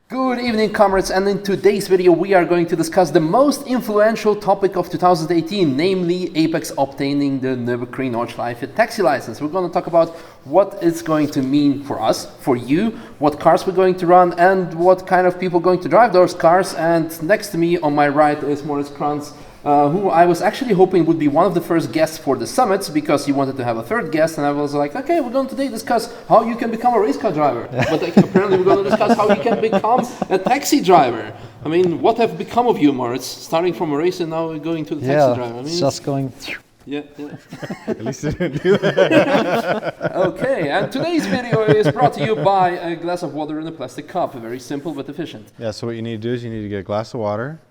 Good evening, comrades, and in today's video we are going to discuss the most influential topic of 2018, namely Apex obtaining the Nürburgring Nordschleife taxi license. We're going to talk about what it's going to mean for us, for you, what cars we're going to run, and what kind of people are going to drive those cars. And next to me on my right is Moritz Kranz, who I was actually hoping would be one of the first guests for the summits, because you wanted to have a third guest, and I was like, okay, we're going to today discuss how you can become a race car driver. But apparently we're going to discuss how you can become a taxi driver. I mean, what have become of you, Moritz? Starting from a race and now going to the taxi driver. I mean, just going... Yeah. At least it didn't do that. Okay, and today's video is brought to you by a glass of water in a plastic cup. Very simple but efficient. Yeah, so what you need to do is you need to get a glass of water.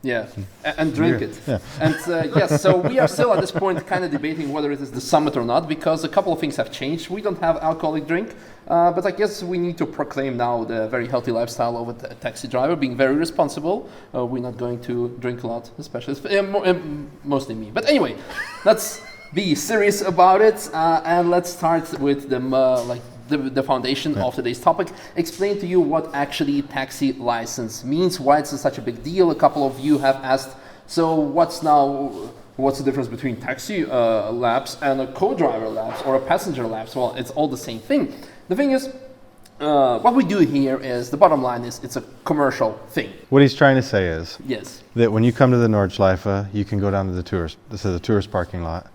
Yeah, and drink it. Yeah. And yes, so we are still at this point kind of debating whether it is the summit or not, because a couple of things have changed. We don't have alcoholic drink, but I guess we need to proclaim now the very healthy lifestyle of a taxi driver, being very responsible. We're not going to drink a lot, especially, mostly me. But anyway, let's be serious about it, and let's start with the foundation of today's topic. Explain to you what actually taxi license means, why it's such a big deal. A couple of you have asked, so what's the difference between taxi laps and a co-driver laps or a passenger laps? Well, it's all the same thing. The thing is, what we do here is, the bottom line is, it's a commercial thing. What he's trying to say is that when you come to the Nordschleife, you can go down to the tourist parking lot,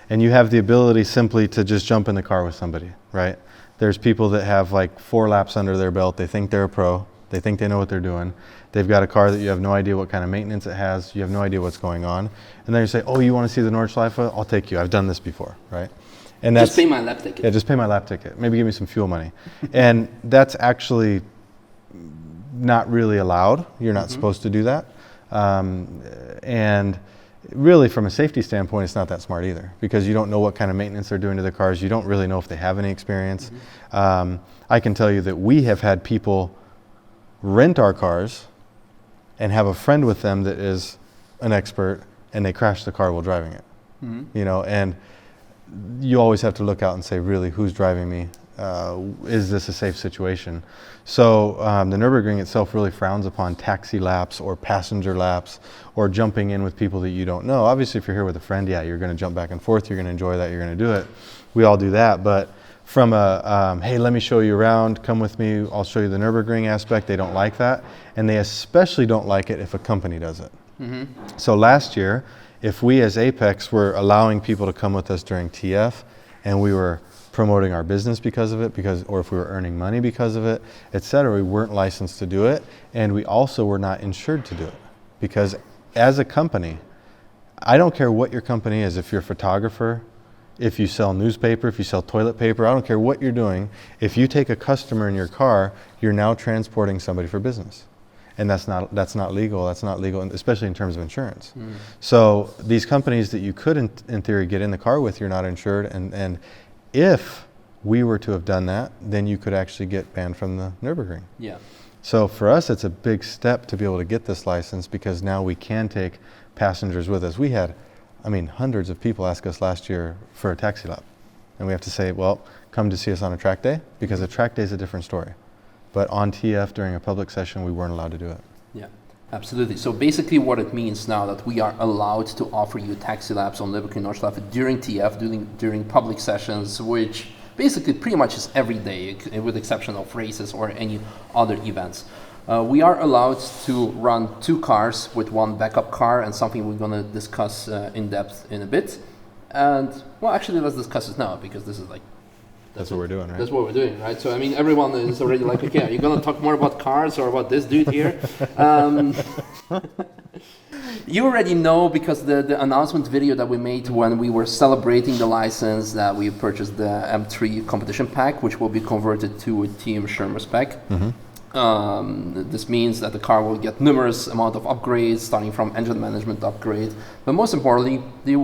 and you have the ability simply to just jump in the car with somebody, right? There's people that have like 4 laps under their belt. They think they're a pro. They think they know what they're doing. They've got a car that you have no idea what kind of maintenance it has. You have no idea what's going on. And then you say, oh, you want to see the Nordschleife? I'll take you. I've done this before, right? And that's, just pay my lap ticket. Yeah, just pay my lap ticket. Maybe give me some fuel money. And that's actually not really allowed. You're not supposed to do that. And really, from a safety standpoint, it's not that smart either, because you don't know what kind of maintenance they're doing to the cars. You don't really know if they have any experience. I can tell you that we have had people rent our cars and have a friend with them that is an expert, and they crash the car while driving it. You know, and you always have to look out and say, really, who's driving me? Is this a safe situation? So the Nürburgring itself really frowns upon taxi laps or passenger laps or jumping in with people that you don't know. Obviously, if you're here with a friend, yeah, you're going to jump back and forth. You're going to enjoy that. You're going to do it. We all do that. But from a, hey, let me show you around, come with me, I'll show you the Nürburgring aspect, they don't like that. And they especially don't like it if a company does it. So last year, if we as Apex were allowing people to come with us during TF, and we were promoting our business because of it, or if we were earning money because of it, etc., we weren't licensed to do it, and we also were not insured to do it. Because as a company, I don't care what your company is, if you're a photographer, if you sell newspaper, if you sell toilet paper, I don't care what you're doing, if you take a customer in your car, you're now transporting somebody for business. And that's not legal, especially in terms of insurance. So these companies that you could, in theory, get in the car with, you're not insured, and if we were to have done that, then you could actually get banned from the Nürburgring. Yeah. So for us, it's a big step to be able to get this license, because now we can take passengers with us. We had, hundreds of people ask us last year for a taxi lap. And we have to say, well, come to see us on a track day, because a track day is a different story. But on TF during a public session, we weren't allowed to do it. Yeah, absolutely. So basically what it means now that we are allowed to offer you taxi laps on Nürburgring Nordschleife during TF, during public sessions, which basically pretty much is every day, with the exception of races or any other events. We are allowed to run 2 cars with 1 backup car, and something we're going to discuss in depth in a bit. And, well, actually, let's discuss it now, because this is like... That's what we're doing, right? That's what we're doing, right? So, everyone is already like, okay, are you going to talk more about cars or about this dude here? You already know, because the announcement video that we made when we were celebrating the license, that we purchased the M3 competition pack, which will be converted to a Team Schirmer spec. This means that the car will get numerous amount of upgrades, starting from engine management upgrade. But most importantly, we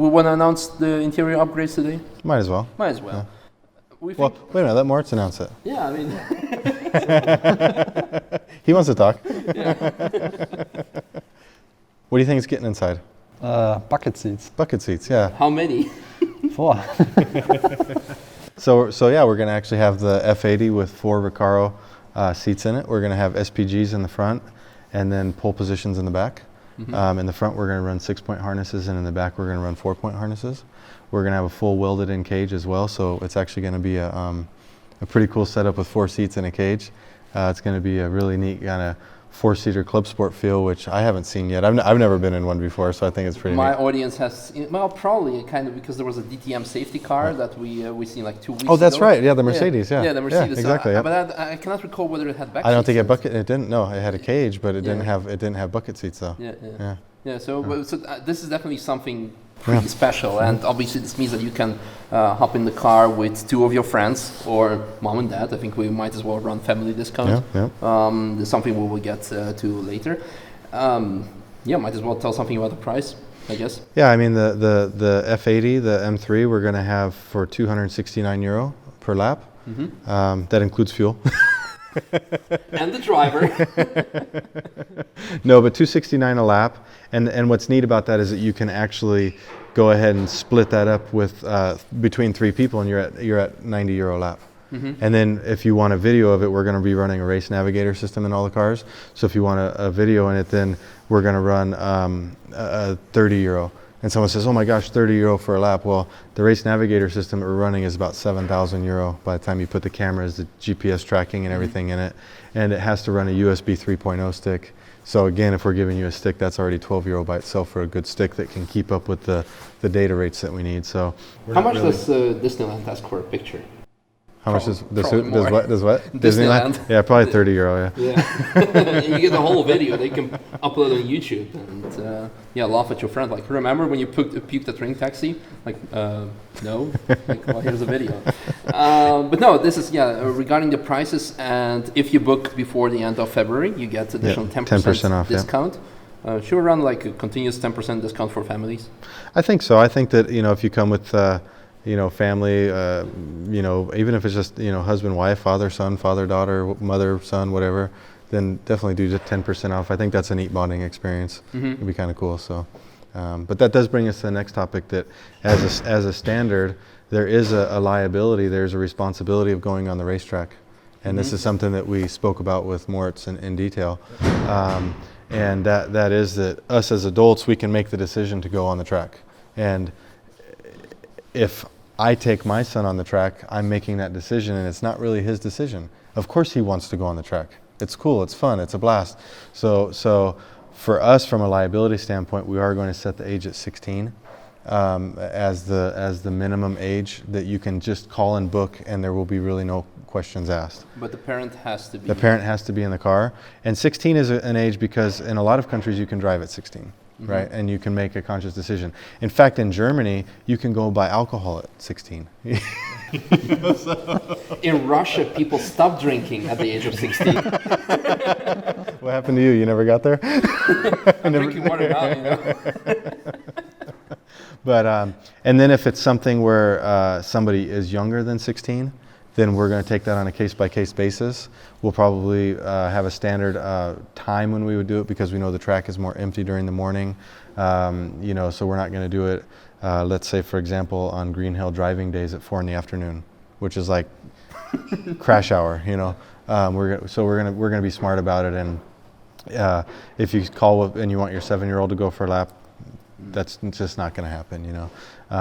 want to announce the interior upgrades today? Might as well. Might as well. Yeah. Wait a minute, let Moritz announce it. Yeah, He wants to talk. Yeah. What do you think is getting inside? Bucket seats. Bucket seats, yeah. How many? 4. So yeah, we're going to actually have the F80 with 4 Recaro seats in it. We're going to have SPGs in the front and then pole positions in the back. In the front, we're going to run 6-point harnesses, and in the back, we're going to run 4-point harnesses. We're going to have a full welded-in cage as well, so it's actually going to be a pretty cool setup with 4 seats in a cage. It's going to be a really neat kind of 4-seater club sport feel, which I haven't seen yet. I've never been in one before, so I think it's pretty My neat. audience has, well, probably kind of because there was a DTM safety car that we seen like 2 weeks ago. Oh, that's right. Yeah, the Mercedes. Yeah, Yeah, the Mercedes. Yeah, exactly. So, but I cannot recall whether it had back I don't seats think in it bucket. It didn't. No, it had a cage, but it Yeah. didn't have bucket seats though. Yeah. So this is definitely something pretty special, and obviously this means that you can hop in the car with 2 of your friends or mom and dad. I think we might as well run family discount. There's something we will get to later. Might as well tell something about the price, I guess. Yeah, I mean the F80, the M3, we're going to have for €269 per lap. That includes fuel. And the driver. No, but $269 a lap, and what's neat about that is that you can actually go ahead and split that up with between 3 people, and you're at €90 a lap. And then if you want a video of it, we're going to be running a race navigator system in all the cars. So if you want a video in it, then we're going to run €30. And someone says, "Oh my gosh, €30 for a lap." Well, the race navigator system that we're running is about €7,000 by the time you put the cameras, the GPS tracking, and everything in it. And it has to run a USB 3.0 stick. So again, if we're giving you a stick, that's already €12 by itself for a good stick that can keep up with the data rates that we need. So how much does Disneyland ask for a picture? how much does Probably what? Disneyland. Yeah, probably €30. Yeah. You get the whole video. They can upload on YouTube and laugh at your friend. Like, remember when you puked at Ring Taxi? Like, no. Like, well, here's a video. But no, this is regarding the prices. And if you book before the end of February, you get additional 10% off discount. Should we run like a continuous 10% discount for families? I think so. I think that if you come with family, even if it's just, husband, wife, father, son, father, daughter, mother, son, whatever, then definitely do just 10% off. I think that's a neat bonding experience. It'd be kind of cool. So, but that does bring us to the next topic, that as a standard, there is a liability, there's a responsibility of going on the racetrack. And this is something that we spoke about with Moritz in detail. And that is that us as adults, we can make the decision to go on the track. And if I take my son on the track, I'm making that decision, and it's not really his decision. Of course he wants to go on the track. It's cool, it's fun, it's a blast. So for us, from a liability standpoint, we are going to set the age at 16 as the minimum age that you can just call and book, and there will be really no questions asked. But the parent has to be. The parent has to be in the car. And 16 is an age because in a lot of countries you can drive at 16. Right, and you can make a conscious decision. In fact, in Germany, you can go buy alcohol at 16. In Russia, people stop drinking at the age of 16. What happened to you? You never got there? I'm drinking water now, But and then if it's something where somebody is younger than 16, then we're going to take that on a case-by-case basis. We'll probably have a standard time when we would do it, because we know the track is more empty during the morning. So we're not going to do it, let's say, for example, on Green Hill driving days at 4 p.m, which is like crash hour. We're going to be smart about it. And if you call and you want your 7-year-old to go for a lap, that's just not going to happen.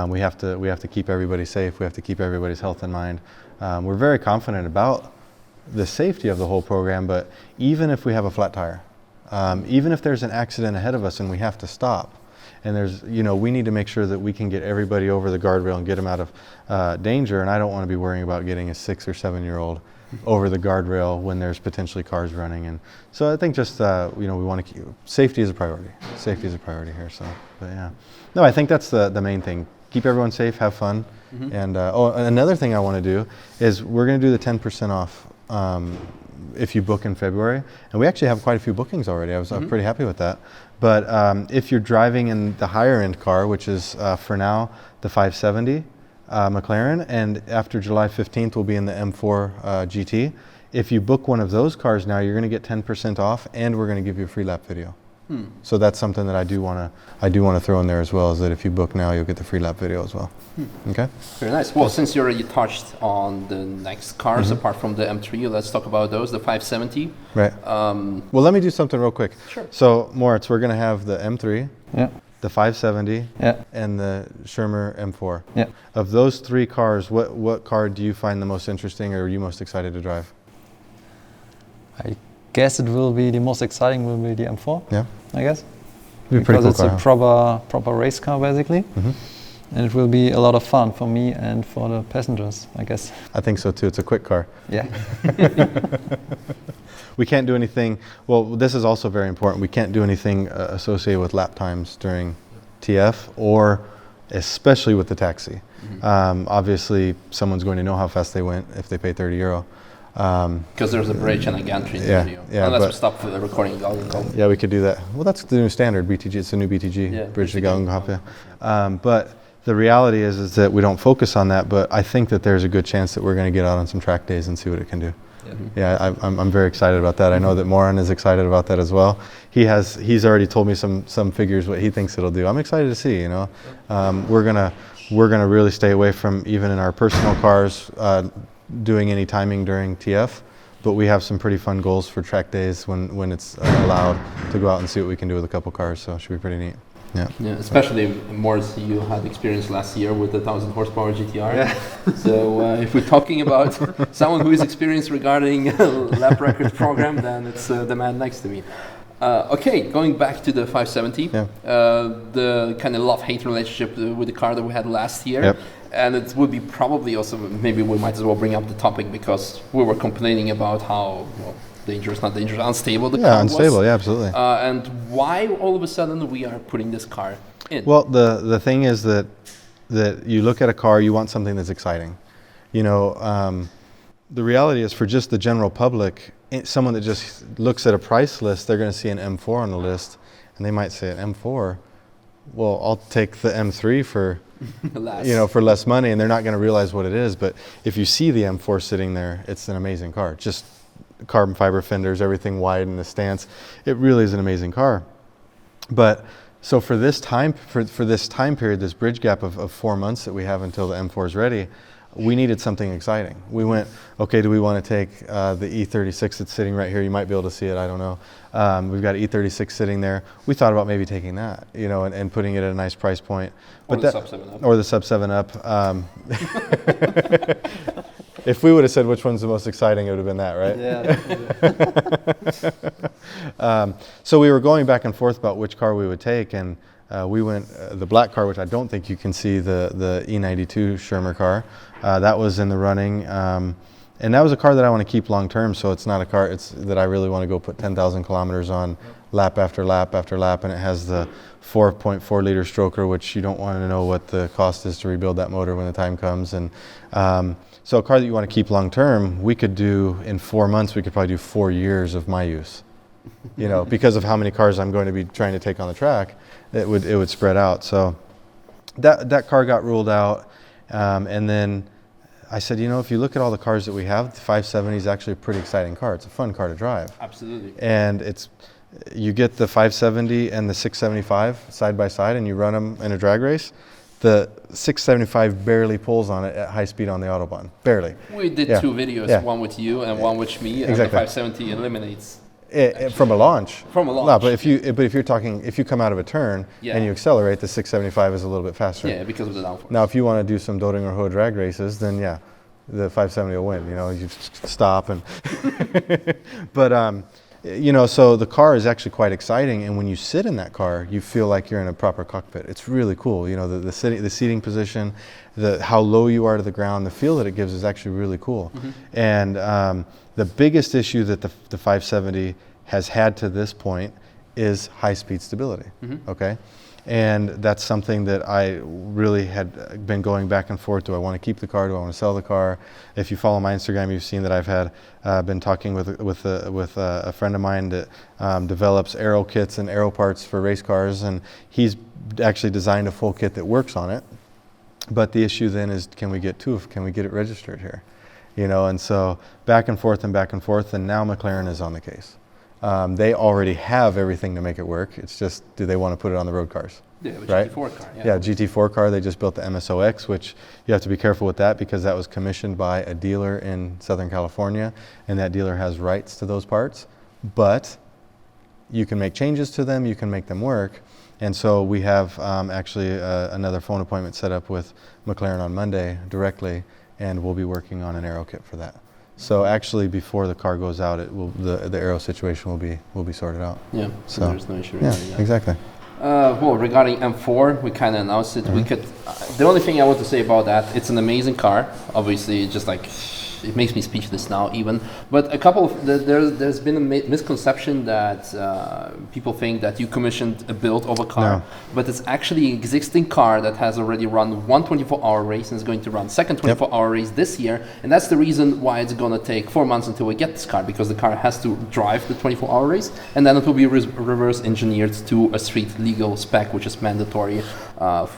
We have to keep everybody safe. We have to keep everybody's health in mind. We're very confident about the safety of the whole program, but even if we have a flat tire, even if there's an accident ahead of us and we have to stop, and we need to make sure that we can get everybody over the guardrail and get them out of danger. And I don't want to be worrying about getting a 6 or 7-year-old over the guardrail when there's potentially cars running. And so I think just we want to keep safety is a priority. Safety is a priority here. So, but yeah, no, I think that's the main thing. Keep everyone safe, have fun. And another thing I want to do is we're going to do the 10% off if you book in February. And we actually have quite a few bookings already. I'm pretty happy with that. But if you're driving in the higher end car, which is for now the 570 McLaren, and after July 15th we'll be in the M4 GT. If you book one of those cars now, you're going to get 10% off, and we're going to give you a free lap video. So that's something that I do want to throw in there as well, is that if you book now, you'll get the free lap video as well. Okay. Very nice. Well, since you already touched on the next cars, apart from the M3, let's talk about those, the 570. Right. Well, let me do something real quick. Sure. So, Moritz, we're going to have the M3, the 570, and the Schirmer M4. Yeah. Of those three cars, what car do you find the most interesting, or are you most excited to drive? I guess it will be the most exciting will be the M4. Yeah. I guess. It'll be a pretty Because cool it's car, a proper race car basically. And it will be a lot of fun for me and for the passengers, I guess. I think so too. It's a quick car. Yeah. We can't do anything. Well, this is also very important. We can't do anything associated with lap times during TF, or especially with the taxi. Obviously, someone's going to know how fast they went if they pay €30. Because there's a bridge and a gantry in the video. Yeah, unless we stop the recording. Yeah, we could do that. Well, that's the new standard BTG. It's the new BTG, bridge to Galgenhop. But the reality is that we don't focus on that. But I think that there's a good chance that we're going to get out on some track days and see what it can do. I'm very excited about that. I know that Moran is excited about that as well. He's already told me some figures what he thinks it'll do. I'm excited to see. We're gonna really stay away from, even in our personal cars, doing any timing during TF, but we have some pretty fun goals for track days when it's allowed to go out and see what we can do with a couple cars, so it should be pretty neat. Yeah, especially Moritz, you had experience last year with the 1000 horsepower GTR. So if we're talking about someone who is experienced regarding lap record program, then it's the man next to me. Okay, going back to the 570, the kind of love-hate relationship with the car that we had last year. And it would be probably also, maybe we might as well bring up the topic, because we were complaining about how dangerous, not dangerous, unstable the car was. Unstable, absolutely. And why all of a sudden we are putting this car in? Well, the thing is that you look at a car, you want something that's exciting. The reality is, for just the general public, someone that just looks at a price list, they're going to see an M4 on the list, and they might say, an M4? Well, I'll take the M3 for for less money, and they're not going to realize what it is. But if you see the M4 sitting there, it's an amazing car. Just carbon fiber fenders, everything wide in the stance. It really is an amazing car. But so for this time period, this bridge gap of 4 months that we have until the M4 is ready, we needed something exciting. We went, okay, do we want to take the E36 that's sitting right here? You might be able to see it, I don't know. We've got E36 sitting there. We thought about maybe taking that, and putting it at a nice price point. Or the Sub 7 Up. Or the Sub 7 Up. If we would have said which one's the most exciting, it would have been that, right? So we were going back and forth about which car we would take, and we went the black car, which I don't think you can see, the E92 Schirmer car. That was in the running, and that was a car that I want to keep long term. So it's not a car that I really want to go put 10,000 kilometers on, lap after lap after lap. And it has the 4.4 liter stroker, which you don't want to know what the cost is to rebuild that motor when the time comes. And so a car that you want to keep long term, we could do in 4 months. We could probably do 4 years of my use. Because of how many cars I'm going to be trying to take on the track, it would spread out. So that car got ruled out, and then I said, if you look at all the cars that we have, the 570 is actually a pretty exciting car. It's a fun car to drive. Absolutely. And you get the 570 and the 675 side by side, and you run them in a drag race. The 675 barely pulls on it at high speed on the Autobahn, barely. We did 2 videos, one with you and one with me, and the 570 eliminates. From a launch. From a launch. No, but if you come out of a turn and you accelerate, the 675 is a little bit faster. Yeah, because of the downforce. Now, if you want to do some Doding or Ho drag races, then the 570 will win. You stop and. But so the car is actually quite exciting, and when you sit in that car, you feel like you're in a proper cockpit. It's really cool. The seating position, how low you are to the ground, the feel that it gives is actually really cool. And the biggest issue that the 570 has had to this point is high-speed stability. Okay, and that's something that I really had been going back and forth. Do I want to keep the car? Do I want to sell the car? If you follow my Instagram, you've seen that I've been talking with a friend of mine that develops Aero kits and Aero parts for race cars, and he's actually designed a full kit that works on it. But the issue then is, can we get it registered here? And so back and forth, and now McLaren is on the case. They already have everything to make it work. It's just, do they want to put it on the road cars? Yeah, a right? GT4 car. Yeah, GT4 car. They just built the MSOX, which you have to be careful with that because that was commissioned by a dealer in Southern California, and that dealer has rights to those parts. But you can make changes to them, you can make them work. And so we have actually another phone appointment set up with McLaren on Monday directly, and we'll be working on an Aero kit for that. So actually, before the car goes out, the Aero situation will be sorted out. Yeah, so there's no issue regarding that. Exactly. Well, regarding M4, we kind of announced it. We could. The only thing I want to say about that, it's an amazing car. Obviously, just like it makes me speechless now, even. But a couple of there's been a misconception that people think that you commissioned a build of a car, but it's actually an existing car that has already run one 24-hour race and is going to run second 24-hour race this year, and that's the reason why it's going to take 4 months until we get this car, because the car has to drive the 24-hour race, and then it will be reverse engineered to a street legal spec, which is mandatory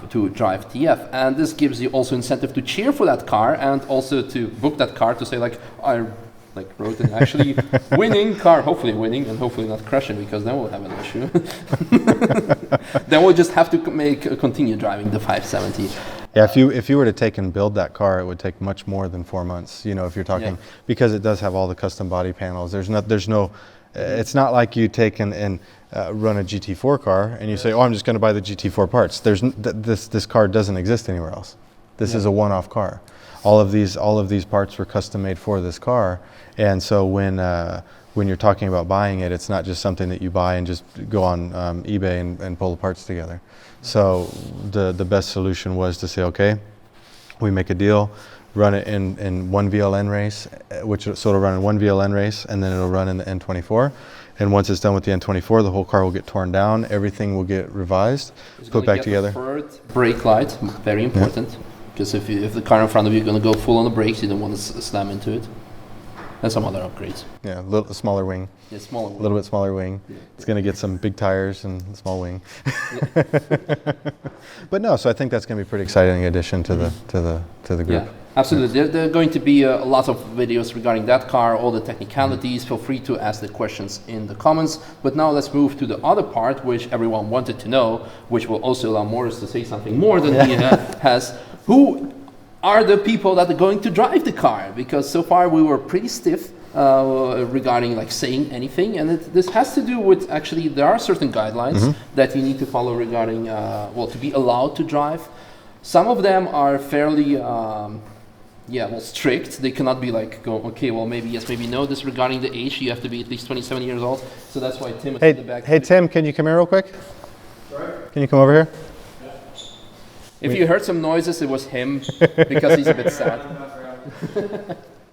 to drive TF. And this gives you also incentive to cheer for that car and also to book that car, to say like, I wrote an actually winning car, hopefully winning and hopefully not crashing, because then we'll have an issue. Then we'll just have to continue driving the 570. Yeah, if you were to take and build that car, it would take much more than 4 months. You know, if you're talking, because it does have all the custom body panels. There's no. It's not like you take and run a GT4 car and you say, oh, I'm just going to buy the GT4 parts. This car doesn't exist anywhere else. This is a one-off car. All of these parts were custom made for this car, and so when you're talking about buying it, it's not just something that you buy and just go on eBay and pull the parts together. So the best solution was to say, okay, we make a deal, run it in one VLN race, so it'll run in one VLN race, and then it'll run in the N24. And once it's done with the N24, the whole car will get torn down, everything will get revised, put back together. Preferred brake light, very important, because if the car in front of you is going to go full on the brakes, you don't want to slam into it. And some other upgrades. Yeah, a little smaller wing. Yeah, smaller wing. A little bit smaller wing. Yeah. It's going to get some big tires and a small wing. But no, so I think that's going to be a pretty exciting addition to the group. Yeah, absolutely. There are going to be a lot of videos regarding that car, all the technicalities. Feel free to ask the questions in the comments. But now let's move to the other part, which everyone wanted to know, which will also allow Moritz to say something more than he has. Who are the people that are going to drive the car? Because so far we were pretty stiff regarding like saying anything, and this has to do with, actually there are certain guidelines that you need to follow regarding to be allowed to drive. Some of them are fairly strict. They cannot be like, okay, well maybe yes, maybe no. This regarding the age, you have to be at least 27 years old. So that's why Tim is in the back. Hey Tim, can you come here real quick? Sorry? Can you come over here? If you heard some noises, it was him, because he's a bit sad.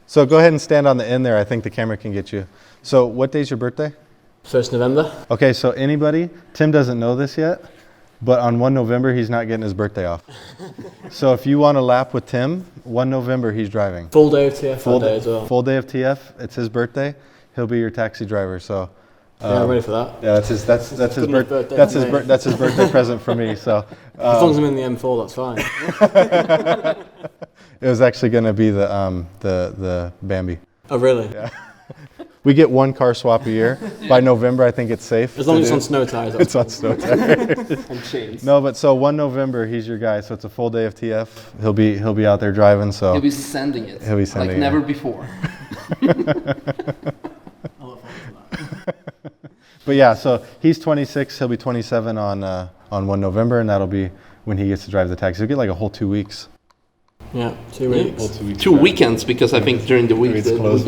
So go ahead and stand on the end there. I think the camera can get you. So what day's your birthday? 1st November. Okay, so anybody, Tim doesn't know this yet, but on 1 November, he's not getting his birthday off. So if you want to lap with Tim, 1 November, he's driving. Full day of TF that day as well. Full day of TF. It's his birthday. He'll be your taxi driver. So. Yeah, I'm ready for that. Yeah, that's his birthday present for me. So as long as I'm in the M4, that's fine. It was actually going to be the Bambi. Oh really? Yeah. We get one car swap a year. By November, I think it's safe. As long as it's on snow tires. It's on snow tires. And chains. No, but so 1 November, he's your guy. So it's a full day of TF. He'll be out there driving. So he'll be sending it. He'll be sending like it. never before. But yeah, so he's 26. He'll be 27 on 1 November, and that'll be when he gets to drive the taxi. He'll get like a whole 2 weeks. Yeah, 2 weeks. 2 weekends, because I think during the week it's closed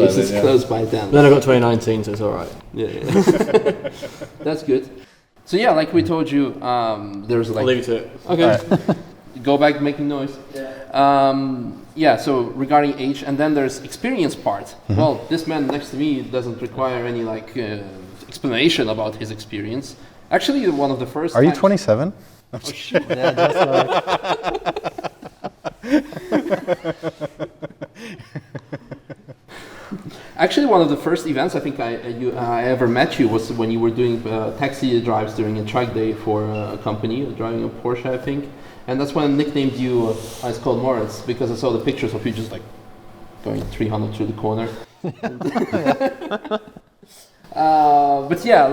by then. Then I got 2019, so it's all right. Yeah. That's good. So yeah, like we told you, there's like. I'll leave it to it. Okay. Right. Go back making noise. Yeah. So regarding age, and then there's experience part. Well, this man next to me doesn't require any explanation about his experience. Actually, one of the first. Are you 27? Oh, shit. Yeah, that's right. Actually, one of the first events I think I ever met you was when you were doing taxi drives during a track day for a company, driving a Porsche, I think. And that's when I nicknamed you, I was called Moritz, because I saw the pictures of you just like going 300 through the corner. But yeah,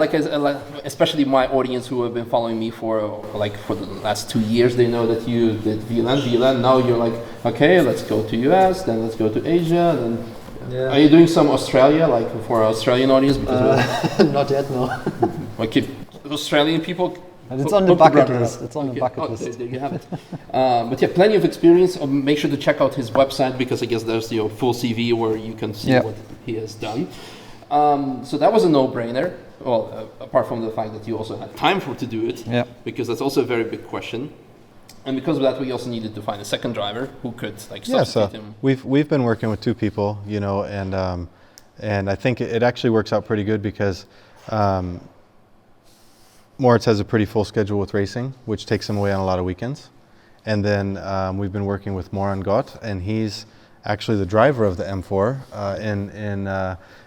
especially my audience who have been following me for the last 2 years, they know that you did VLN. Now you're like, okay, let's go to US, then let's go to Asia. Then are you doing some Australia, like for Australian audience? Because not yet, no. like Australian people. And it's on the bucket list. It's on the bucket list. There you have it. But yeah, plenty of experience. Make sure to check out his website because I guess there's your full CV where you can see what he has done. So that was a no-brainer. Well, apart from the fact that you also had time to do it, because that's also a very big question. And because of that, we also needed to find a second driver who could substitute him. We've been working with 2 people, and I think it actually works out pretty good because Moritz has a pretty full schedule with racing, which takes him away on a lot of weekends. And then we've been working with Moran Gott, and he's actually the driver of the M4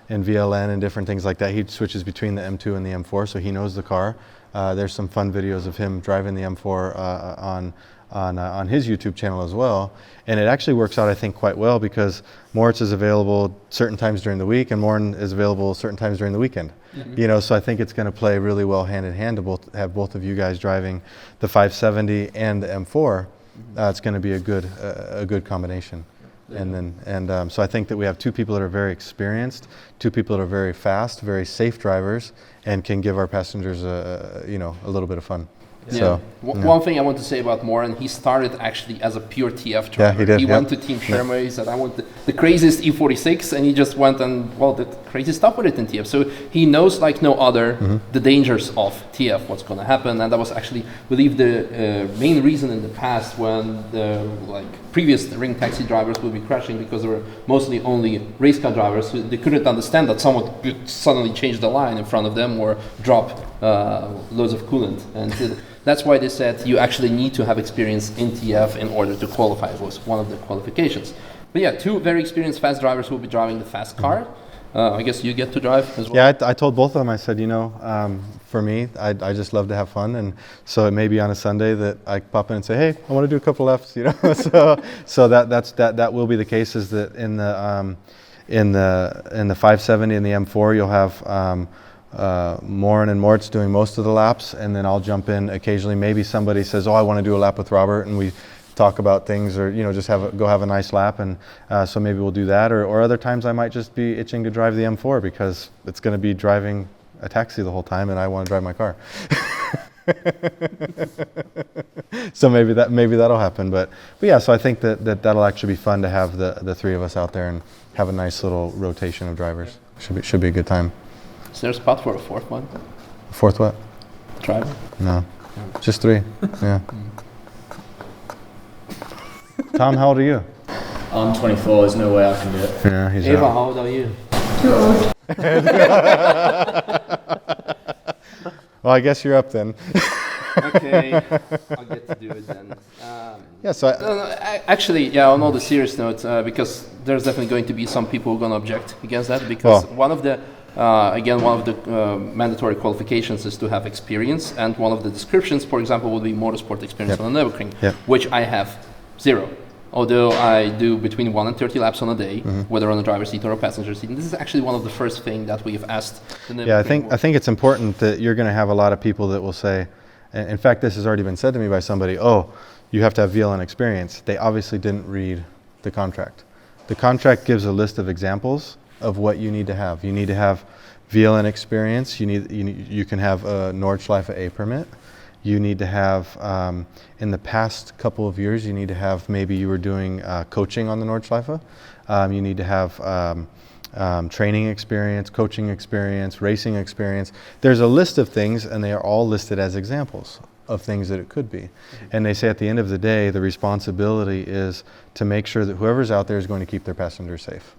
in VLN and different things like that. He switches between the M2 and the M4, so he knows the car. There's some fun videos of him driving the M4 on his YouTube channel as well. And it actually works out, I think, quite well because Moritz is available certain times during the week and Moran is available certain times during the weekend. So I think it's going to play really well hand in hand to have both of you guys driving the 570 and the M4. It's going to be a good combination. So I think that we have 2 people that are very experienced, 2 people that are very fast, very safe drivers, and can give our passengers a little bit of fun. Yeah. So one thing I want to say about Moran, he started actually as a pure TF driver. Yeah, he did. He went to Team Schirmer. He said, I want the craziest E46, and he just went and did crazy stuff with it in TF. So he knows like no other the dangers of TF, what's going to happen, and that was actually, I believe, the main reason in the past when the previous ring taxi drivers would be crashing because they were mostly only race car drivers. So they couldn't understand that someone could suddenly change the line in front of them or drop loads of coolant, and that's why they said you actually need to have experience in TF in order to qualify. It was one of the qualifications. But yeah, 2 very experienced fast drivers will be driving the fast car. I guess you get to drive as well. Yeah, I told both of them, I said, for me, I just love to have fun. And so it may be on a Sunday that I pop in and say, hey, I want to do a couple lefts, so that will be the case, is that in the 570 and the M4, you'll have Moran and Moritz doing most of the laps, and then I'll jump in occasionally. Maybe somebody says, I want to do a lap with Robert, and we talk about things, or just go have a nice lap, and so maybe we'll do that, or other times I might just be itching to drive the M4 because it's going to be driving a taxi the whole time and I want to drive my car. So maybe that'll happen, but yeah, so I think that'll actually be fun to have the 3 of us out there and have a nice little rotation of drivers. Should be a good time. Is there a spot for a 4th one? 4th what? Driver? No. Just 3. Yeah. Tom, how old are you? I'm 24. There's no way I can do it. Yeah, he's Eva, how old are you? Too old. Well, I guess you're up then. Okay, I'll get to do it then. Yeah, so actually, on all the serious notes, because there's definitely going to be some people who are going to object against that, because one of the mandatory qualifications is to have experience, and one of the descriptions, for example, would be motorsport experience on a Nürburgring, which I have 0. Although I do between 1 and 30 laps on a day, whether on a driver's seat or a passenger seat. And this is actually one of the first things that we have asked the Nürburgring. I think it's important that you're going to have a lot of people that will say, in fact, this has already been said to me by somebody, you have to have VLN experience. They obviously didn't read the contract. The contract gives a list of examples of what you need to have. You need to have VLN experience. You can have a Nordschleife A permit. You need to have, in the past couple of years, you need to have, maybe you were doing coaching on the Nordschleife. You need to have training experience, coaching experience, racing experience. There's a list of things, and they are all listed as examples of things that it could be. And they say at the end of the day, the responsibility is to make sure that whoever's out there is going to keep their passengers safe.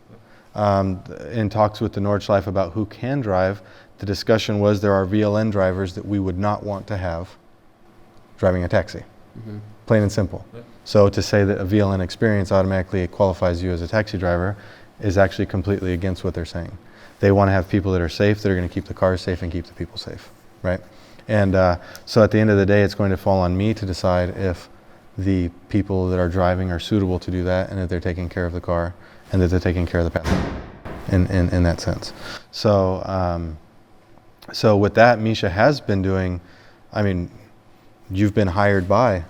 In talks with the Nordschleife about who can drive, the discussion was there are VLN drivers that we would not want to have driving a taxi. Plain and simple. So to say that a VLN experience automatically qualifies you as a taxi driver is actually completely against what they're saying. They want to have people that are safe, that are going to keep the cars safe and keep the people safe, right? And so at the end of the day, it's going to fall on me to decide if the people that are driving are suitable to do that, and that they're taking care of the car, and that they're taking care of the passenger in that sense. So So with that, Misha has been doing, I mean, you've been hired by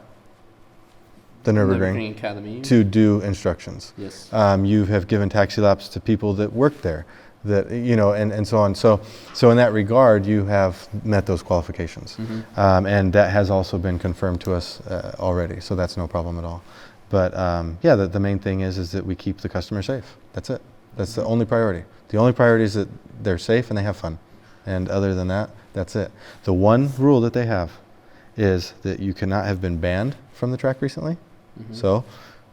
the Nürburgring Academy to do instructions. Yes. You have given taxi laps to people that work there, that and so on. So in that regard, you have met those qualifications, and that has also been confirmed to us already. So that's no problem at all. But yeah, the main thing is that we keep the customer safe. That's it. That's the only priority. The only priority is that they're safe and they have fun. And other than that, that's it. The one rule that they have is that you cannot have been banned from the track recently. So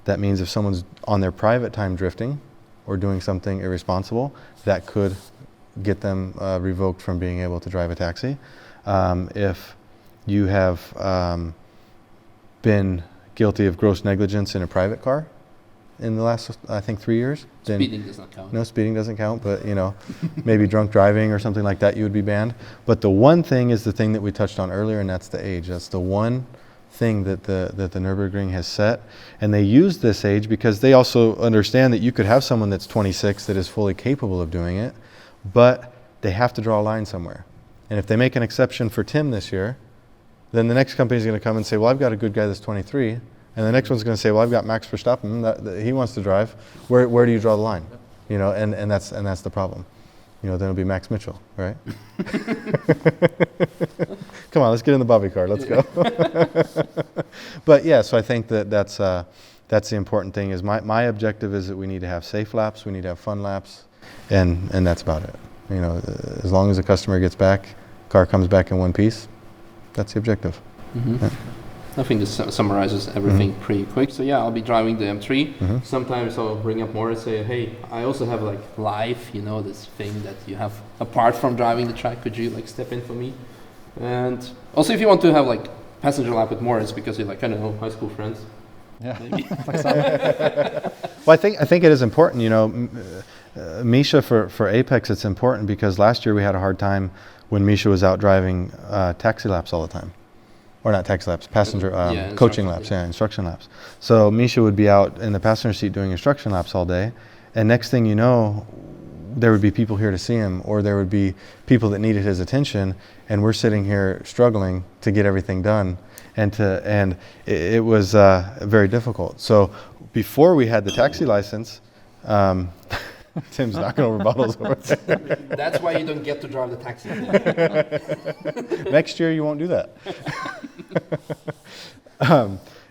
that means if someone's on their private time drifting or doing something irresponsible, that could get them revoked from being able to drive a taxi. If you have been guilty of gross negligence in a private car in the last, I think, 3 years, then Speeding does not count. no, speeding doesn't count, but maybe drunk driving or something like that, you would be banned. But the one thing is the thing that we touched on earlier, and that's the age. That's the one thing that the Nürburgring has set. And they use this age because they also understand that you could have someone that's 26 that is fully capable of doing it, but they have to draw a line somewhere. And if they make an exception for Tim this year, then the next company is going to come and say, well, I've got a good guy that's 23. And the next one's going to say, well, I've got Max Verstappen, that he wants to drive. Where do you draw the line? And that's the problem. Then it'll be Max Mitchell, right? Come on, let's get in the Bobby car. Let's go. But yeah, so I think that's the important thing. Is my objective is that we need to have safe laps, we need to have fun laps, and that's about it. As long as the customer gets back, car comes back in one piece, that's the objective. Yeah. I think this summarizes everything pretty quick. So yeah, I'll be driving the M3. Sometimes I'll bring up more and say, hey, I also have like life, this thing that you have apart from driving the track. Could you like step in for me? And also if you want to have like passenger lap with Moritz because you're like, I don't know, high school friends. Yeah. Well, I think it is important, Misha for Apex, it's important because last year we had a hard time when Misha was out driving taxi laps all the time. Or not taxi laps, passenger coaching laps, instruction laps. So Misha would be out in the passenger seat doing instruction laps all day, and next thing you know, there would be people here to see him, or there would be people that needed his attention, and we're sitting here struggling to get everything done, and it was very difficult. So before we had the taxi license, Tim's knocking over bottles over there. That's why you don't get to drive the taxi. Next year you won't do that.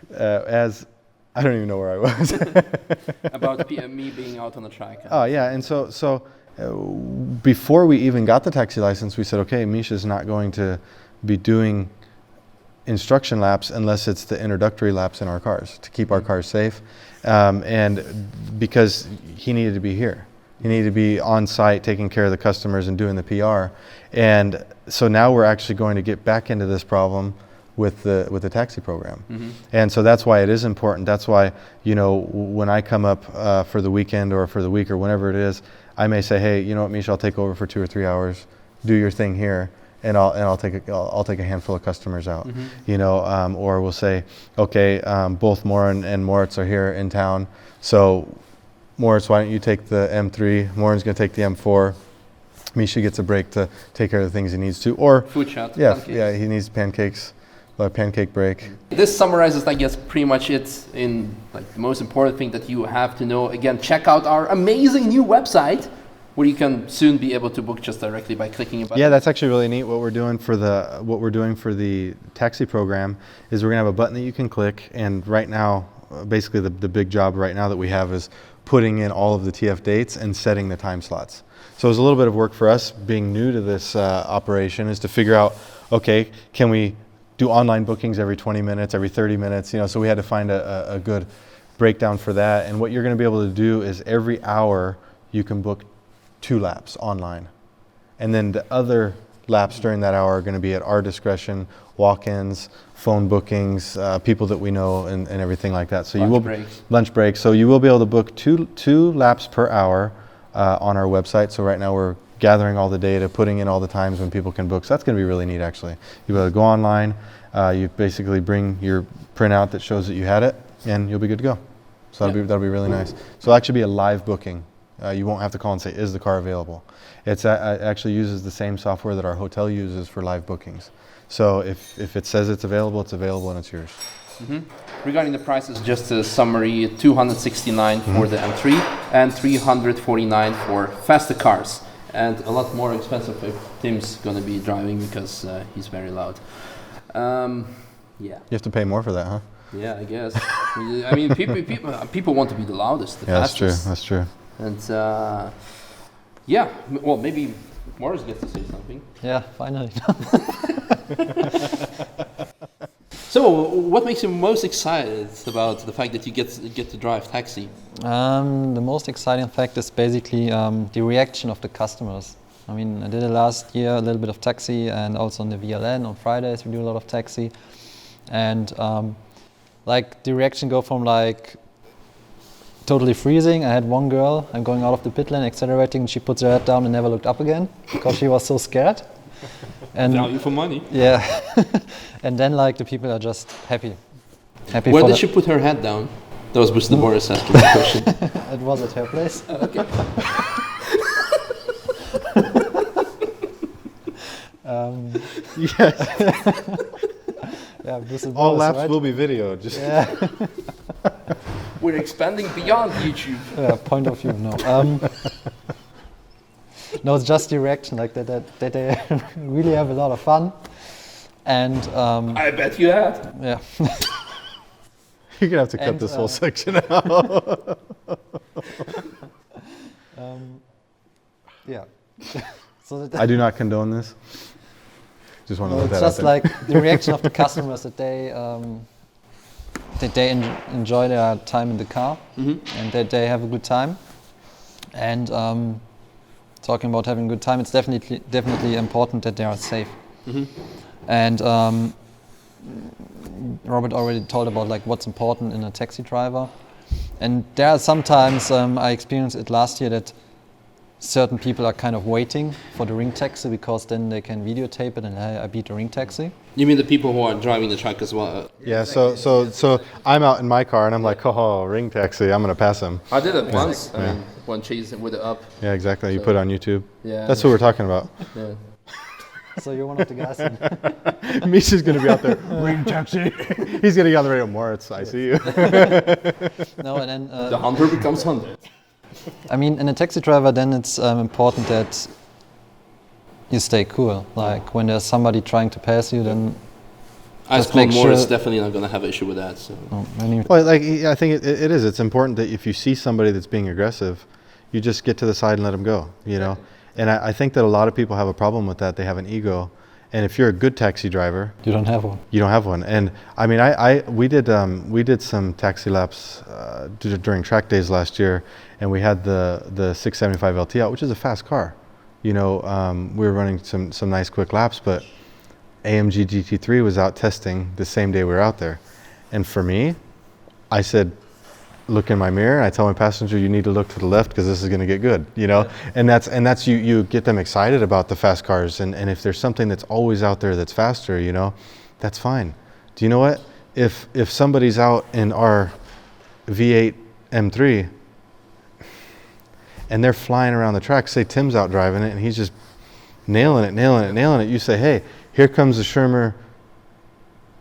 As I don't even know where I was. About me being out on the track. Oh yeah, and so before we even got the taxi license, we said, okay, Misha's not going to be doing instruction laps unless it's the introductory laps in our cars to keep our cars safe, and because he needed to be here. He needed to be on site taking care of the customers and doing the PR. And so now we're actually going to get back into this problem with the taxi program. And so that's why it is important. That's why, when I come up for the weekend or for the week or whenever it is, I may say, hey, you know what, Misha, I'll take over for 2 or 3 hours, do your thing here, and I'll take a handful of customers out. Or we'll say, okay, both Moran and Moritz are here in town, so Moritz, why don't you take the M3? Moran's going to take the M4. Misha gets a break to take care of the things he needs to. Or food shot. Yeah, pancakes. yeah, he needs pancakes, a pancake break. This summarizes, I guess, pretty much it in like the most important thing that you have to know. Again, check out our amazing new website where you can soon be able to book just directly by clicking a button. Yeah, that's actually really neat. What we're doing for the taxi program is we're going to have a button that you can click, and right now, basically the big job right now that we have is putting in all of the TF dates and setting the time slots. So it's a little bit of work for us being new to this operation is to figure out, okay, can we do online bookings every 20 minutes, every 30 minutes? So we had to find a good breakdown for that. And what you're going to be able to do is every hour you can book 2 laps online. And then the other laps during that hour are going to be at our discretion, walk-ins, phone bookings, people that we know, and everything like that. So lunch breaks. So you will be able to book two laps per hour on our website. So right now we're gathering all the data, putting in all the times when people can book. So that's going to be really neat, actually. You'll be able to go online. You basically bring your printout that shows that you had it, and you'll be good to go. So that'll be really nice. So it'll actually be a live booking You won't have to call and say, is the car available? It actually uses the same software that our hotel uses for live bookings. So if it says it's available and it's yours. Regarding the prices, just a summary: 269 for the M3 and 349 for faster cars, and a lot more expensive if Tim's going to be driving because he's very loud. Yeah. You have to pay more for that, huh? Yeah, I guess. I mean, people want to be the loudest, the fastest. That's true. And yeah, well, maybe Boris gets to say something. Yeah, finally. So, what makes you most excited about the fact that you get to drive taxi? The most exciting fact is basically the reaction of the customers. I mean, I did it last year, a little bit of taxi, and also on the VLN on Fridays we do a lot of taxi. And like the reaction go from like totally freezing. I had one girl, I'm going out of the pit lane, accelerating, and she puts her head down and never looked up again because she was so scared. And Value for money. yeah, and then like the people are just happy. Where did she put her head down? That was Mr. Boris asking the question. It was at her place. Okay. Yes. Yeah, Mr. All Boris, laps right? will be video. Just Yeah. We're expanding beyond YouTube. Yeah, point of view, no. No, it's just the reaction, like that they really have a lot of fun. And I bet you had. yeah. You're gonna have to cut And, this whole section out. Yeah. So that I do not condone this. Just want to let it's that out just there. like the reaction of the customers that they enjoy their time in the car and that they have a good time. And talking about having a good time, it's definitely important that they are safe. And Robert already told about like what's important in a taxi driver. And there are sometimes I experienced it last year that certain people are kind of waiting for the ring taxi because then they can videotape it and hey, I beat the ring taxi. You mean the people who are driving the truck as well? Yeah, so I'm out in my car and I'm like, oh, ring taxi, I'm gonna pass him. I did it once. I mean, one chase with it up. Yeah, exactly. You So- put it on YouTube. Yeah. That's what we're talking about. Yeah. So you're one of the guys. Misha's gonna be out there, ring taxi. He's gonna get on the radio, Moritz, I see you. No, and then The hunter becomes hunted. I mean, in a taxi driver, then it's important that you stay cool. Like when there's somebody trying to pass you, then Ice Just Cold make Moritz sure- definitely not going to have an issue with that. So. Well, like I think it is. It's important that if you see somebody that's being aggressive, you just get to the side and let them go. You know, and I think that a lot of people have a problem with that. They have an ego, and if you're a good taxi driver, you don't have one. you don't have one. And I mean, we did some taxi laps during track days last year, and we had the 675 LT out, which is a fast car. You know, we were running some nice quick laps, but AMG GT3 was out testing the same day we were out there. And for me, I said, look in my mirror, and I tell my passenger, you need to look to the left because this is going to get good, you know? And that's you get them excited about the fast cars. And if there's something that's always out there that's faster, you know, that's fine. Do you know what? If somebody's out in our V8 M3 and they're flying around the track, say Tim's out driving it and he's just nailing it, you say, hey, here comes the Schirmer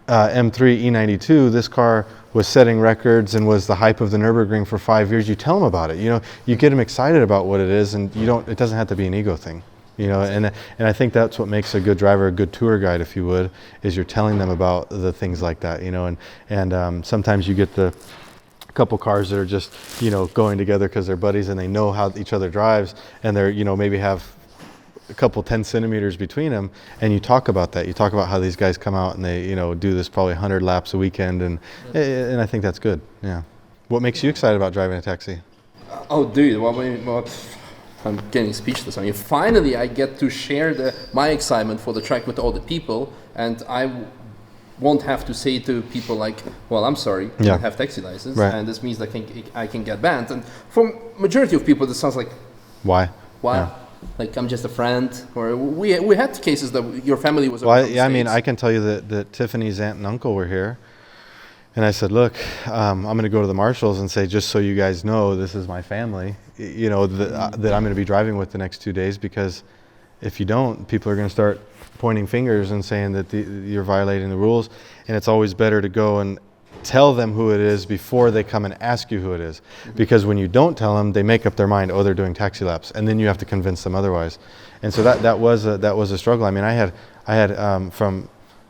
M3 E92. This car was setting records and was the hype of the Nürburgring for 5 years. You tell them about it. You know, you get them excited about what it is, and it doesn't have to be an ego thing. You know, and I think that's what makes a good driver, a good tour guide, if you would, is you're telling them about the things like that. You know, and sometimes you get the couple cars that are just, you know, going together because they're buddies and they know how each other drives, and they're, you know, maybe have a couple 10 centimeters between them, and you talk about that. You talk about how these guys come out and they, you know, do this probably 100 laps a weekend, and I think that's good. Yeah. What makes you excited about driving a taxi? Oh, dude, I'm getting speechless. I mean, finally I get to share my excitement for the track with all the people, and I won't have to say to people like, well, I'm sorry, you don't have taxi license, Right. and this means that I can get banned. And for majority of people, this sounds like, Why? yeah. Like I'm just a friend, or we had cases that your family was. Well, I mean, I can tell you that Tiffany's aunt and uncle were here, And I said, look, I'm going to go to the marshals and say, just so you guys know, this is my family, you know, that I'm going to be driving with the next 2 days, because if you don't, people are going to start pointing fingers and saying that you're violating the rules. And it's always better to go and tell them who it is before they come and ask you who it is. Because when you don't tell them, they make up their mind, oh, they're doing taxi laps. And then you have to convince them otherwise. And so that was a struggle. I mean, I had from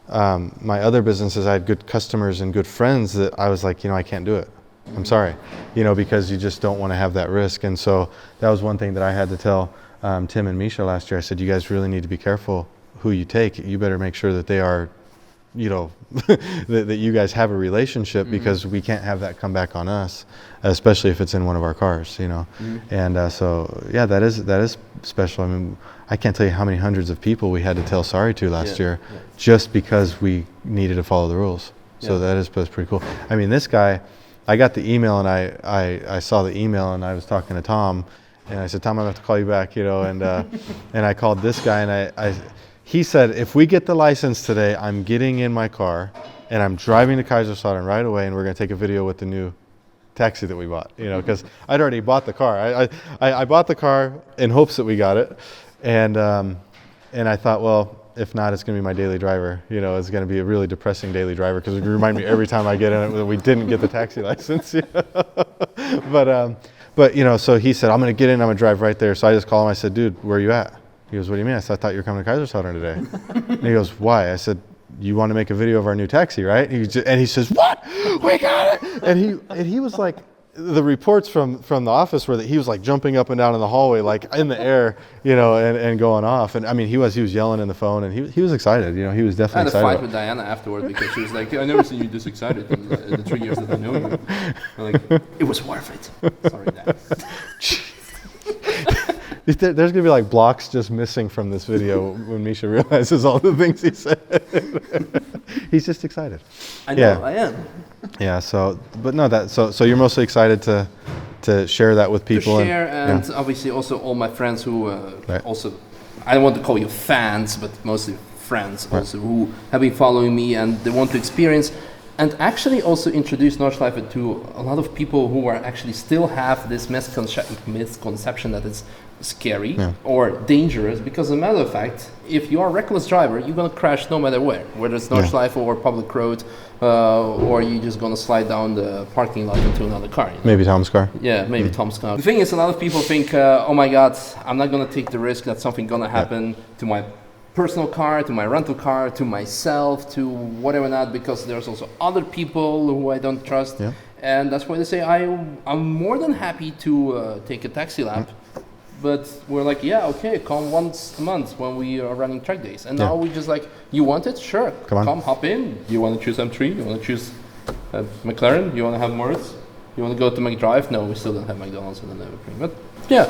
my other businesses, I had good customers and good friends that I was like, you know, I can't do it. I'm sorry, you know, because you just don't want to have that risk. And so that was one thing that I had to tell Tim and Misha last year. I said, you guys really need to be careful who you take. You better make sure that they are, you know, that you guys have a relationship, because we can't have that come back on us, especially if it's in one of our cars, you know. And so, yeah, that is special. I mean, I can't tell you how many hundreds of people we had to tell sorry to last year just because we needed to follow the rules. So that's pretty cool. I mean, this guy, I got the email, and I saw the email, and I was talking to Tom, and I said, Tom, I'm going to have to call you back, you know, and and I called this guy, and he said, if we get the license today, I'm getting in my car and I'm driving to Kaiserslautern right away, and we're going to take a video with the new taxi that we bought, you know, because I'd already bought the car. I bought the car in hopes that we got it. And I thought, well, if not, it's going to be my daily driver. You know, it's going to be a really depressing daily driver, because it remind me every time I get in it that we didn't get the taxi license. You know? But, you know, so he said, I'm going to get in, I'm going to drive right there. So I just called him. I said, dude, where are you at? He goes, what do you mean? I said, I thought you were coming to Kaiserslautern today. And he goes, why? I said, you want to make a video of our new taxi, right? And he says, what? We got it! And he was like, the reports from the office were that he was like jumping up and down in the hallway, like in the air, you know, and going off. And I mean, he was yelling in the phone, and he was excited. You know, he was definitely excited. I had a fight with Diana afterward, because she was like, I never seen you this excited in the 3 years that I know you. I'm like, it was worth it. Sorry, Dad. There's going to be like blocks just missing from this video when Misha realizes all the things he said. He's just excited. I know, I am. Yeah, so you're mostly excited to share that with people. To share, and obviously also all my friends who also, I don't want to call you fans, but mostly friends also, who have been following me, and they want to experience, and actually also introduce Nordschleife to a lot of people who are actually still have this misconception that it's scary or dangerous, because as a matter of fact, if you are a reckless driver, you're going to crash no matter whether it's Nordschleife or public road, or you're just going to slide down the parking lot into another car. You know? Maybe Tom's car. Yeah, maybe Tom's car. The thing is, a lot of people think, oh my God, I'm not going to take the risk that something going to happen to my personal car, to my rental car, to myself, to whatever not, because there's also other people who I don't trust. Yeah. And that's why they say I'm more than happy to take a taxi lap. But we're like, yeah, okay, come once a month when we are running track days. And now we just like, you want it? Sure. Come hop in. You want to choose M3? You want to choose McLaren? You want to have Moritz? You want to go to McDrive? No, we still don't have McDonald's in the Nürburgring. But yeah,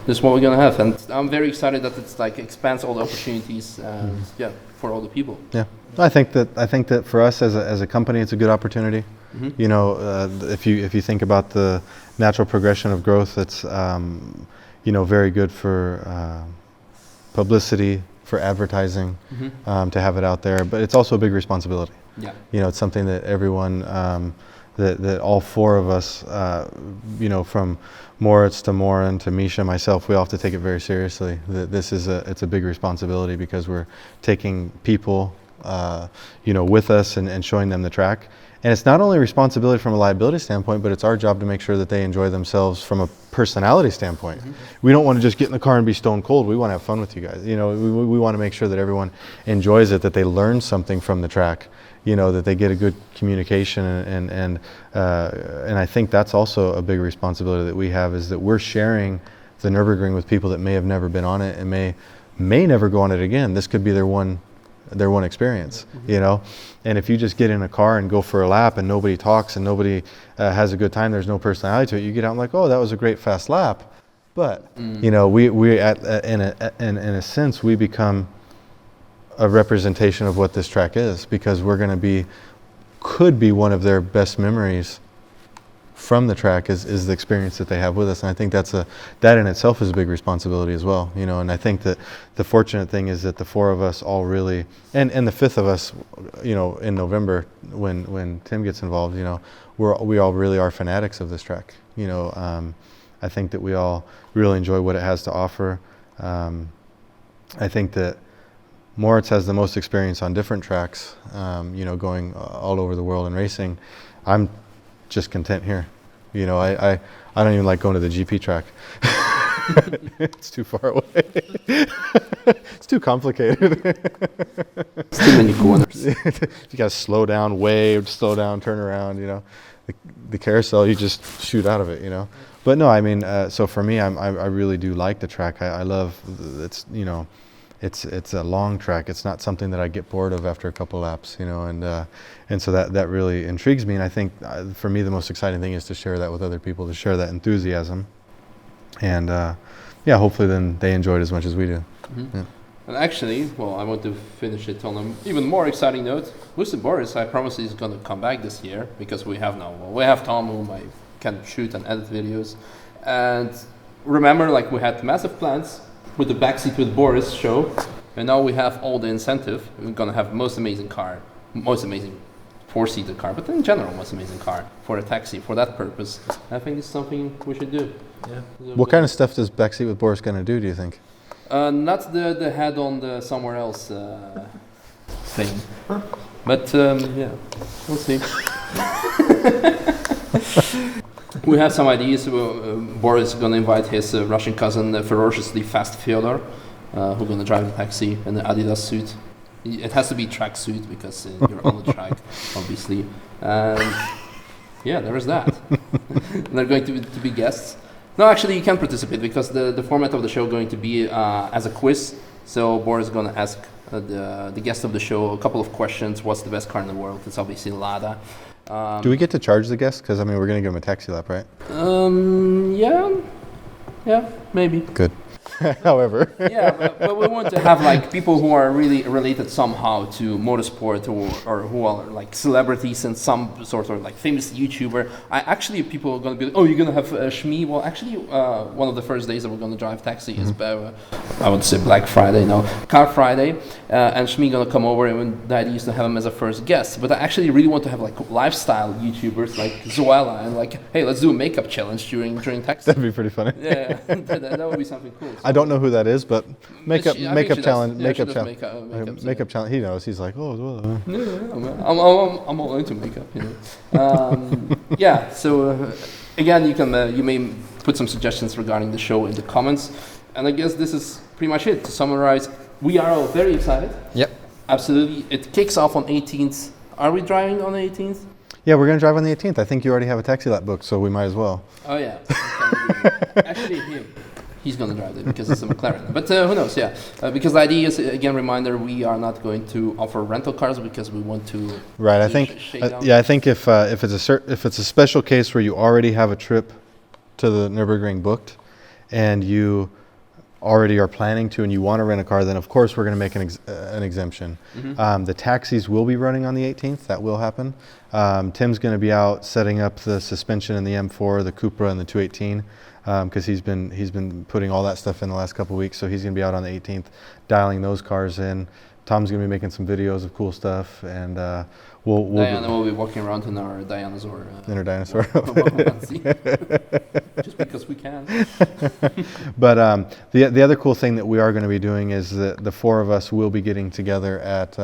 this is what we're going to have. And I'm very excited that it's like expands all the opportunities and for all the people. Yeah, I think that for us as a company, it's a good opportunity. You know, if you think about the natural progression of growth, it's you know, very good for publicity, for advertising, to have it out there. But it's also a big responsibility. Yeah. You know, it's something that everyone, that all four of us, you know, from Moritz to Moran to Misha, myself, we all have to take it very seriously. This is it's a big responsibility, because we're taking people, you know, with us and showing them the track. And it's not only responsibility from a liability standpoint, but it's our job to make sure that they enjoy themselves from a personality standpoint. We don't want to just get in the car and be stone cold. We want to have fun with you guys. You know, we want to make sure that everyone enjoys it, that they learn something from the track, you know, that they get a good communication. And I think that's also a big responsibility that we have, is that we're sharing the Nürburgring with people that may have never been on it and may never go on it again. This could be their one experience, you know. And if you just get in a car and go for a lap and nobody talks and nobody has a good time, there's no personality to it, you get out and like, oh, that was a great fast lap. But you know, we in a sense, we become a representation of what this track is, because we're going to could be one of their best memories from the track is the experience that they have with us, and I think that in itself is a big responsibility as well, you know. And I think that the fortunate thing is that the four of us all really, and the fifth of us, you know, in November when Tim gets involved, you know, we all really are fanatics of this track, you know. I think that we all really enjoy what it has to offer. I think that Moritz has the most experience on different tracks, you know, going all over the world and racing. I'm just content here. You know, I don't even like going to the GP track. It's too far away. It's too complicated. It's too many corners. You got to slow down, wave, slow down, turn around, you know. The carousel, you just shoot out of it, you know. But no, I mean, so for me, I really do like the track. I love, it's, you know, it's a long track. It's not something that I get bored of after a couple laps, you know, and so that really intrigues me. And I think for me, the most exciting thing is to share that with other people, to share that enthusiasm. And yeah, hopefully then they enjoy it as much as we do. Mm-hmm. Yeah. And actually, well, I want to finish it on an even more exciting note. Boris, I promise he's going to come back this year, because we have Tom, whom I can shoot and edit videos. And remember, like, we had massive plans with the Backseat with Boris show, and now we have all the incentive. We're going to have most amazing car, most amazing four-seater car, but in general, most amazing car for a taxi, for that purpose. I think it's something we should do. Yeah. What kind of stuff does Backseat with Boris going to do you think? Not the head on the somewhere else thing, but yeah, we'll see. We have some ideas. Boris is going to invite his Russian cousin, ferociously fast Fyodor, who's going to drive the taxi in the Adidas suit. It has to be track suit because you're on the track, obviously. And yeah, there is that. They're going to be guests. No, actually, you can participate because the format of the show is going to be as a quiz. So Boris is going to ask the guest of the show a couple of questions. What's the best car in the world? It's obviously Lada. Do we get to charge the guests? Because, I mean, we're going to give them a taxi lap, right? Yeah, maybe. Good. However. Yeah, but we want to have like people who are really related somehow to motorsport or who are like celebrities and some sort of like famous YouTuber. People are going to be like, oh, you're going to have Shmi. Well, actually, one of the first days that we're going to drive taxi is, I would say Black Friday, no, Car Friday. And Shmi going to come over, and the idea is to have him as a first guest. But I actually really want to have like lifestyle YouTubers like Zoella and like, hey, let's do a makeup challenge during taxi. That'd be pretty funny. Yeah, that would be something cool. So I don't know who that is, but makeup challenge. Makeup challenge. He knows. He's like, oh. Yeah, I'm all into makeup, you know. Yeah. So again, you may put some suggestions regarding the show in the comments, and I guess this is pretty much it. To summarize, we are all very excited. Yep. Absolutely. It kicks off on 18th. Are we driving on the 18th? Yeah, we're going to drive on the 18th. I think you already have a taxi lap booked, so we might as well. Oh yeah. Actually, he's going to drive it because it's a McLaren. But who knows? Yeah, because the idea is, again, reminder: we are not going to offer rental cars because we want to. Right. I think. I think if it's a special case where you already have a trip to the Nürburgring booked, and you already are planning to, and you want to rent a car, then of course we're going to make an exemption. Mm-hmm. The taxis will be running on the 18th. That will happen. Tim's going to be out setting up the suspension in the M4, the Cupra, and the 218. Because he's been putting all that stuff in the last couple of weeks, so he's going to be out on the 18th, dialing those cars in. Tom's going to be making some videos of cool stuff, and Diana will be walking around in our dinosaur. Just because we can. But the other cool thing that we are going to be doing is that the four of us will be getting together at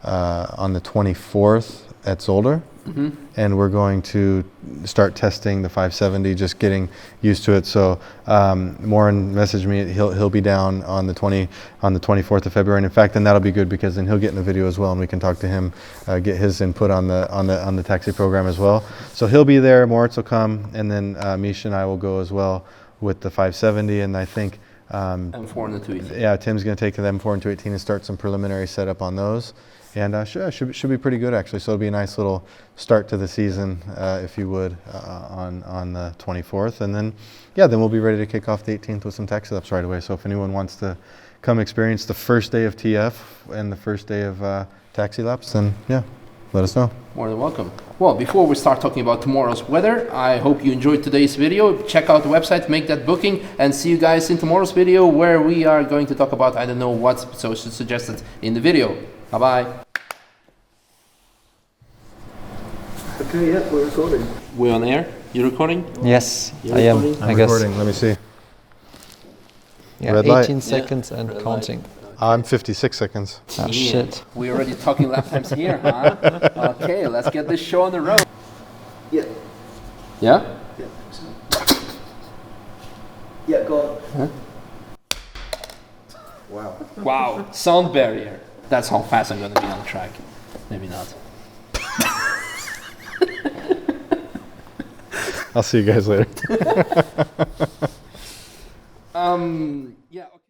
on the 24th at Zolder. Mm-hmm. And we're going to start testing the 570, just getting used to it. So Moran messaged me; he'll be down on the 24th of February. And in fact, then that'll be good because then he'll get in the video as well, and we can talk to him, get his input on the taxi program as well. So he'll be there. Moritz will come, and then Misha and I will go as well with the 570. And I think M4 and the 218. Yeah, Tim's going to take the M4 and 218 and start some preliminary setup on those. And should be pretty good, actually. So it'll be a nice little start to the season, if you would, on the 24th. And then, yeah, then we'll be ready to kick off the 18th with some taxi laps right away. So if anyone wants to come experience the first day of TF and the first day of taxi laps, then, yeah, let us know. More than welcome. Well, before we start talking about tomorrow's weather, I hope you enjoyed today's video. Check out the website, make that booking, and see you guys in tomorrow's video where we are going to talk about, I don't know what, so suggested in the video. Bye-bye. Okay, yeah, we're recording. We on air? You recording? Yes, You're I am. recording? I I'm guess. recording. Let me see. Yeah, Red light. 18 seconds and Red counting. I'm 56 seconds. Ah, Yeah. shit. We're already talking lap times here, huh? Okay, let's get this show on the road. Yeah. Yeah? Yeah. Yeah, go on. Wow. Wow, sound barrier. That's how fast I'm gonna be on the track. Maybe not. I'll see you guys later. Yeah, okay.